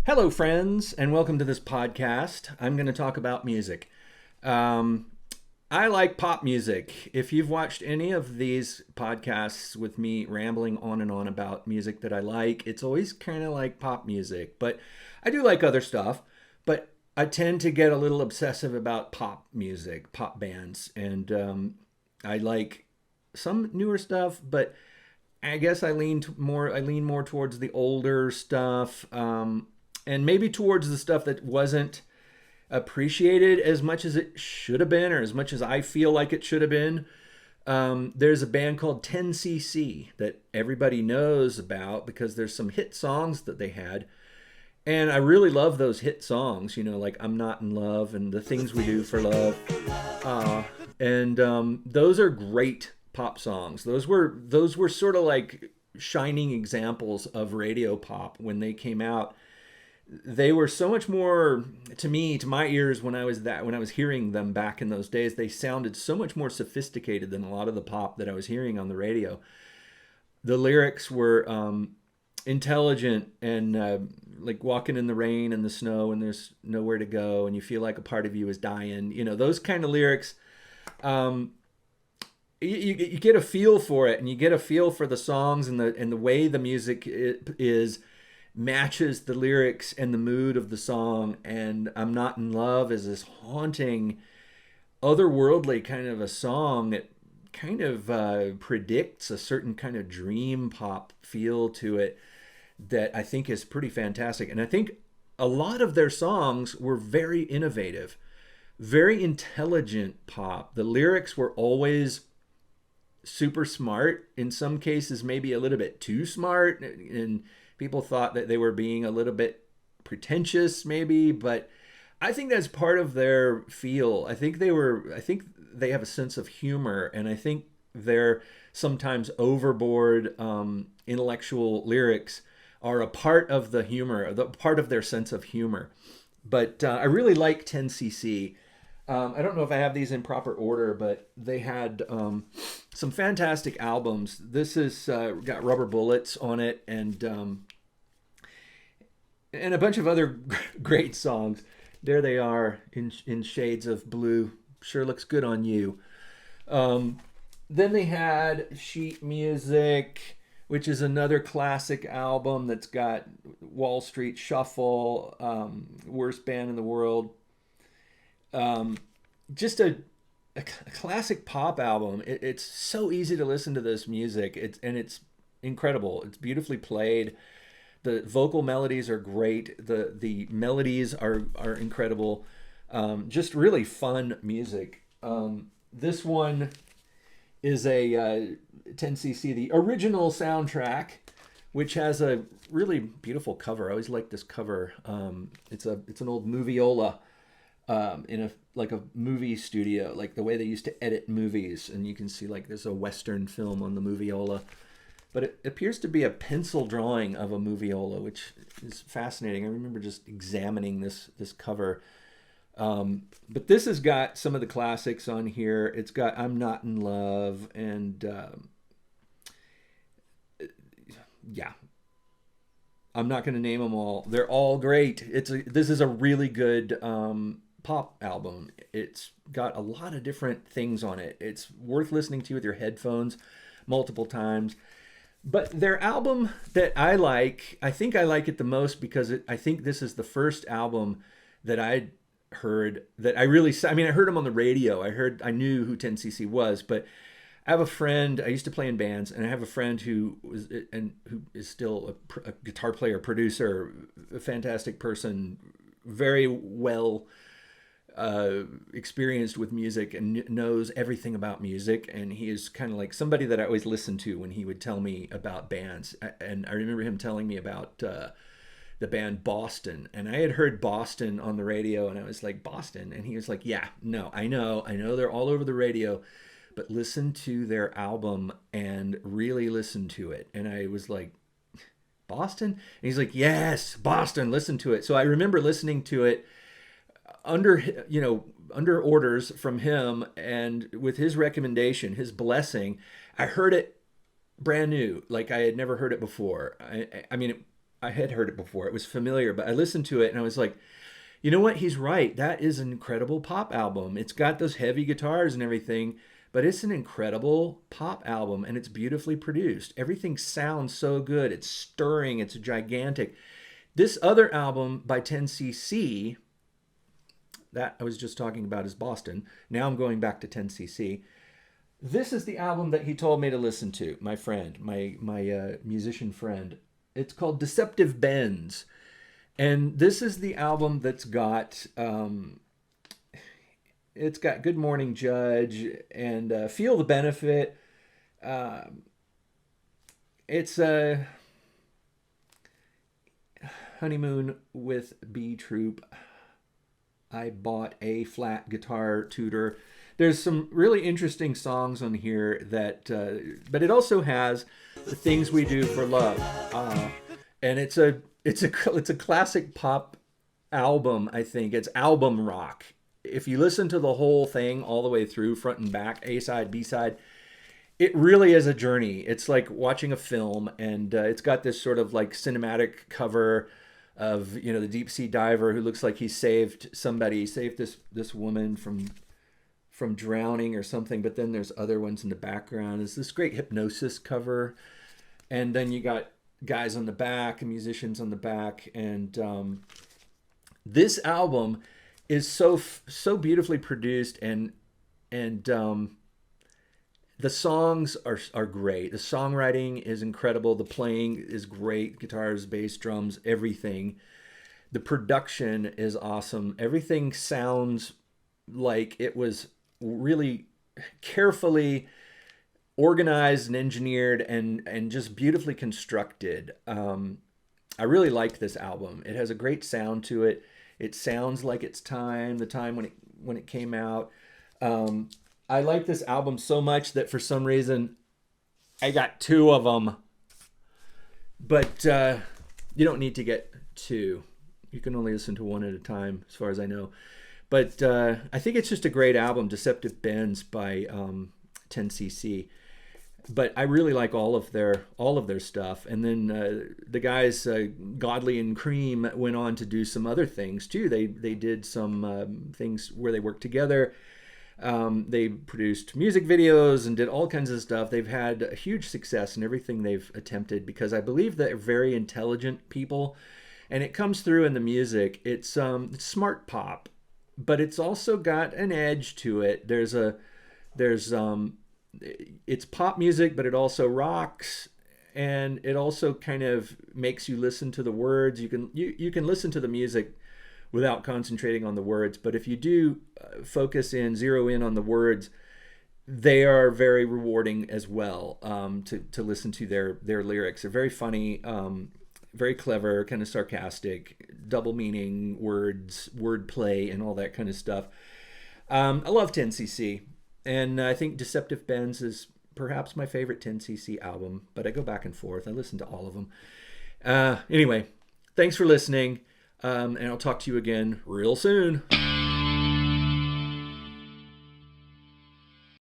Hello, friends, and welcome to this podcast. I'm going to talk about music. I like pop music. If you've watched any of these podcasts with me rambling on and on about music that I like, it's always kind of like pop music. But I do like other stuff, but I tend to get a little obsessive about pop music, pop bands, and I like some newer stuff, but I guess I lean more towards the older stuff, and maybe towards the stuff that wasn't appreciated as much as it should have been, or as much as I feel like it should have been. There's a band called 10cc that everybody knows about because there's some hit songs that they had. And I really love those hit songs, like I'm Not in Love and The Things We Do for Love. And those are great pop songs. Those were sort of like shining examples of radio pop when they came out. They were so much more to me, to my ears, when I was hearing them back in those days. They sounded so much more sophisticated than a lot of the pop that I was hearing on the radio. The lyrics were intelligent and like walking in the rain and the snow and there's nowhere to go and you feel like a part of you is dying. Those kind of lyrics. You get a feel for it, and you get a feel for the songs, and the way the music is matches the lyrics and the mood of the song. And I'm Not in Love is this haunting, otherworldly kind of a song that kind of predicts a certain kind of dream pop feel to it that I think is pretty fantastic. And I think a lot of their songs were very innovative, very intelligent pop. The lyrics were always super smart, in some cases maybe a little bit too smart, and people thought that they were being a little bit pretentious maybe, but I think that's part of their feel. I think they have a sense of humor, and I think their sometimes overboard intellectual lyrics are a part of the humor, the part of their sense of humor. But I really like 10cc. I don't know if I have these in proper order, but they had some fantastic albums. This is got Rubber Bullets on it, and a bunch of other great songs. There they are in shades of blue. Sure looks good on you. Then they had Sheet Music, which is another classic album that's got Wall Street Shuffle, Worst Band in the World. Just a classic pop album. It's so easy to listen to this music. It's incredible. It's beautifully played. The vocal melodies are great. The melodies are incredible. Just really fun music. This one is a 10cc, the original soundtrack, which has a really beautiful cover. I always like this cover. It's an old moviola in a movie studio, like the way they used to edit movies, and you can see like there's a Western film on the moviola, but it appears to be a pencil drawing of a moviola, which is fascinating. I remember just examining this cover. But this has got some of the classics on here. It's got I'm Not in Love, and yeah, I'm not going to name them all. They're all great. This is a really good pop album. It's got a lot of different things on it. It's worth listening to with your headphones multiple times. But their album that I like, I think I like it the most because I think this is the first album that I heard that I really, I heard them on the radio. I knew who 10cc was, but I have a friend, I used to play in bands, and I have a friend who is still a guitar player, producer, a fantastic person, very well experienced with music and knows everything about music. And he is kind of like somebody that I always listened to when he would tell me about bands. And I remember him telling me about the band Boston, and I had heard Boston on the radio, and I was like, Boston? And he was like, yeah, no, I know they're all over the radio, but listen to their album and really listen to it. And I was like, Boston? And he's like, yes, Boston, listen to it. So I remember listening to it under orders from him, and with his recommendation, his blessing. I heard it brand new, like I had never heard it before. I had heard it before. It was familiar, but I listened to it and I was like, you know what? He's right. That is an incredible pop album. It's got those heavy guitars and everything, but it's an incredible pop album and it's beautifully produced. Everything sounds so good. It's stirring. It's gigantic. This other album by 10cc, that I was just talking about, is Boston. Now I'm going back to 10cc. This is the album that he told me to listen to, my friend, my musician friend. It's called Deceptive Bends. And this is the album that's got, it's got Good Morning Judge and Feel the Benefit. It's a Honeymoon with B Troop. I bought a flat guitar tutor. There's some really interesting songs on here that, but it also has The Things We Do for Love, and it's a classic pop album. I think it's album rock. If you listen to the whole thing all the way through, front and back, A side, B side, it really is a journey. It's like watching a film, and it's got this sort of like cinematic cover of, you know, the deep sea diver who looks like he saved somebody, saved this woman from drowning or something, but then there's other ones in the background. There's this great Hypnosis cover, and then you got guys on the back and musicians on the back, and this album is so beautifully produced, and the songs are great. The songwriting is incredible. The playing is great. Guitars, bass, drums, everything. The production is awesome. Everything sounds like it was really carefully organized and engineered and just beautifully constructed. I really like this album. It has a great sound to it. It sounds like its time, the time when it came out. I like this album so much that for some reason I got 2 of them. But you don't need to get 2. You can only listen to 1 at a time, as far as I know. But I think it's just a great album, Deceptive Bends by 10cc. But I really like all of their stuff. And then the guys, Godley and Cream, went on to do some other things too. They did some things where they worked together. They produced music videos and did all kinds of stuff. They've had a huge success in everything they've attempted because I believe they're very intelligent people, and it comes through in the music. It's smart pop, but it's also got an edge to it. It's pop music, but it also rocks, and it also kind of makes you listen to the words. You can listen to the music without concentrating on the words, but if you do zero in on the words, they are very rewarding as well, to listen to their lyrics. They're very funny, very clever, kind of sarcastic, double meaning words, wordplay, and all that kind of stuff. I love 10cc, and I think Deceptive Bends is perhaps my favorite 10cc album, but I go back and forth. I listen to all of them. Anyway, thanks for listening. And I'll talk to you again real soon.